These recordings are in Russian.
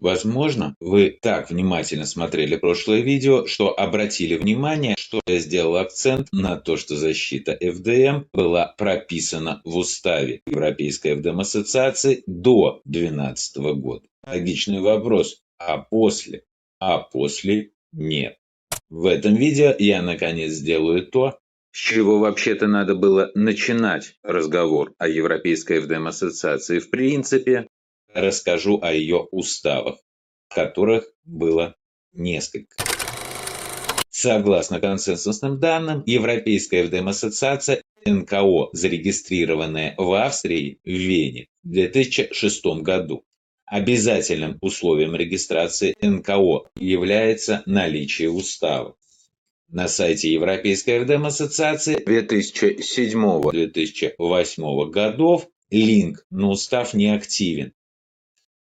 Возможно, вы так внимательно смотрели прошлое видео, что обратили внимание, что я сделал акцент на то, что защита ФДМ была прописана в уставе Европейской ФДМ-ассоциации до 2012 года. Логичный вопрос: а после? А после нет. В этом видео я наконец сделаю то, с чего вообще-то надо было начинать разговор о Европейской ФДМ-ассоциации в принципе. Расскажу о ее уставах, которых было несколько. Согласно консенсусным данным, Европейская ФДМ-ассоциация НКО, зарегистрированная в Австрии, в Вене, в 2006 году. Обязательным условием регистрации НКО является наличие устава. На сайте Европейской ФДМ-ассоциации 2007-2008 годов линк на устав не активен.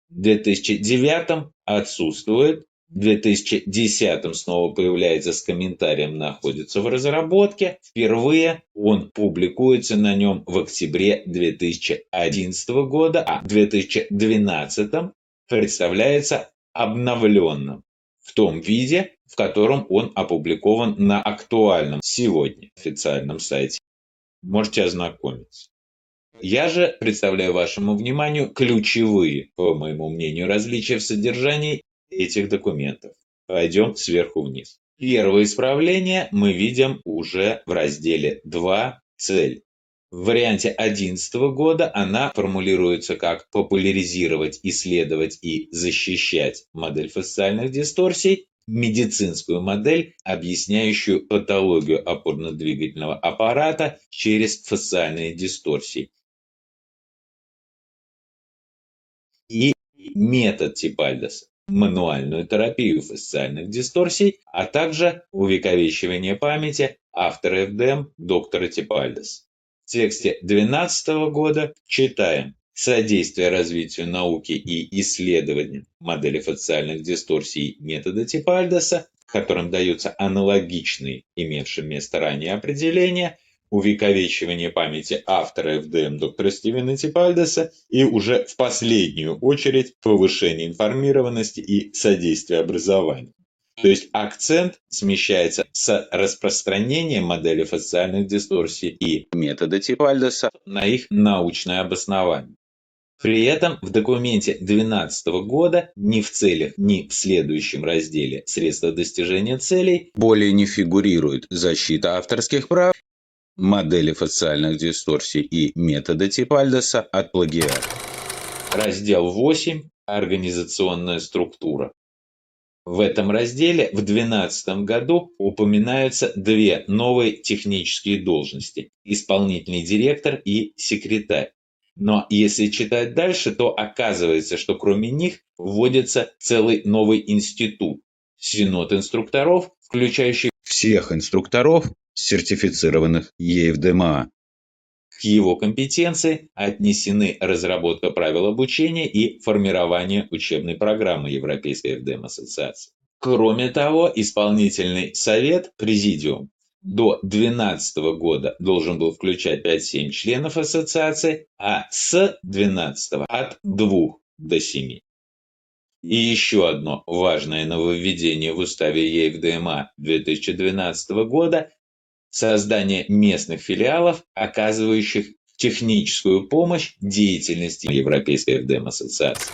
В 2009 отсутствует, в 2010 снова появляется с комментарием «находится в разработке». Впервые он публикуется на нем в октябре 2011 года, а в 2012 представляется обновленным в том виде, в котором он опубликован на актуальном сегодня официальном сайте. Можете ознакомиться. Я же представляю вашему вниманию ключевые, по моему мнению, различия в содержании этих документов. Пойдем сверху вниз. Первое исправление мы видим уже в разделе 2 «Цель». В варианте 2011 года она формулируется как «популяризировать, исследовать и защищать модель фасциальных дисторсий», медицинскую модель, объясняющую патологию опорно-двигательного аппарата через фасциальные дисторсии, и метод Типальдеса, мануальную терапию фасциальных дисторсий, а также увековечивание памяти автора ФДМ доктора Типальдеса. В тексте 2012 года читаем: содействие развитию науки и исследованию модели фасциальных дисторсий метода Типальдеса, которым даются аналогичные имевшим место ранее определения, увековечивание памяти автора ФДМ доктора Стивена Типальдеса и уже в последнюю очередь повышение информированности и содействие образованию. То есть акцент смещается с распространения модели фасциальных дисторсий и метода Типальдеса на их научное обоснование. При этом в документе 2012 года ни в целях, ни в следующем разделе «Средства достижения целей» более не фигурирует защита авторских прав, модели фасциальных дисторсий и метода Типальдеса от плагиата. Раздел 8. Организационная структура. В этом разделе в 2012 году упоминаются две новые технические должности – исполнительный директор и секретарь. Но если читать дальше, то оказывается, что кроме них вводится целый новый институт – Синод инструкторов, включающий всех инструкторов, сертифицированных ЕФДМА. К его компетенции отнесены разработка правил обучения и формирование учебной программы Европейской ФДМ-ассоциации. Кроме того, исполнительный совет, президиум, до 2012 года должен был включать 5-7 членов ассоциации, а с 2012 от 2 до 7. И еще одно важное нововведение в уставе ЕФДМА 2012 года – создание местных филиалов, оказывающих техническую помощь деятельности Европейской ФДМ-ассоциации.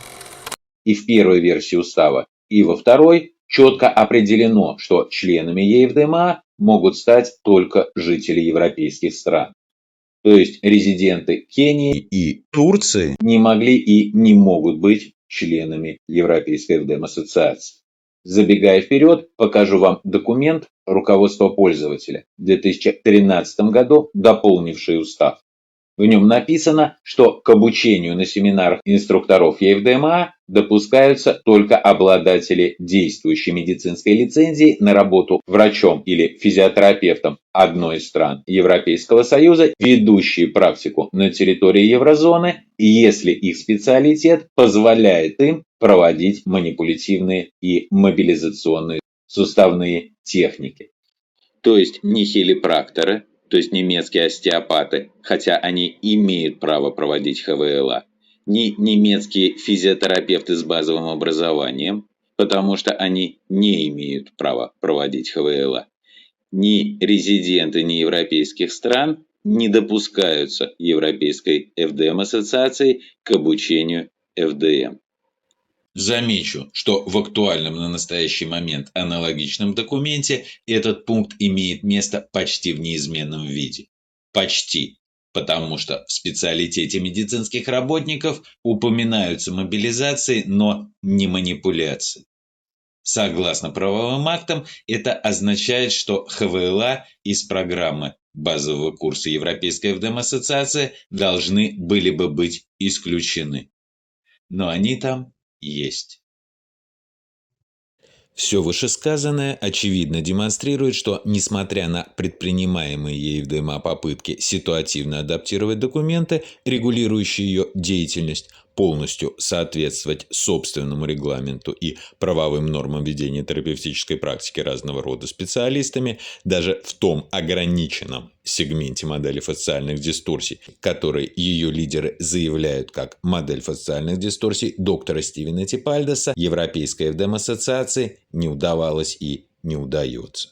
И в первой версии устава, и во второй четко определено, что членами ЕФДМА могут стать только жители европейских стран. То есть резиденты Кении и Турции не могли и не могут быть членами Европейской ФДМ-ассоциации. Забегая вперед, покажу вам документ руководства пользователя в 2013 году, дополнивший устав. В нем написано, что к обучению на семинарах инструкторов ЕФДМА допускаются только обладатели действующей медицинской лицензии на работу врачом или физиотерапевтом одной из стран Европейского Союза, ведущие практику на территории еврозоны, если их специалитет позволяет им проводить манипулятивные и мобилизационные суставные техники. То есть не хилипракторы, то есть немецкие остеопаты, хотя они имеют право проводить ХВЛА, ни немецкие физиотерапевты с базовым образованием, потому что они не имеют права проводить ХВЛА, ни резиденты неевропейских стран не допускаются Европейской ФДМ-ассоциацией к обучению ФДМ. Замечу, что в актуальном на настоящий момент аналогичном документе этот пункт имеет место почти в неизменном виде. Почти. Потому что в специалитете медицинских работников упоминаются мобилизации, но не манипуляции. Согласно правовым актам, это означает, что ХВЛА из программы базового курса Европейской ФДМ-ассоциации должны были бы быть исключены. Но они там есть. Все вышесказанное очевидно демонстрирует, что, несмотря на предпринимаемые ею в ДМА попытки ситуативно адаптировать документы, регулирующие ее деятельность, полностью соответствовать собственному регламенту и правовым нормам ведения терапевтической практики разного рода специалистами, даже в том ограниченном сегменте модели фасциальных дисторсий, который ее лидеры заявляют как модель фасциальных дисторсий доктора Стивена Типальдеса, Европейской ФДМ-ассоциации не удавалось и не удается.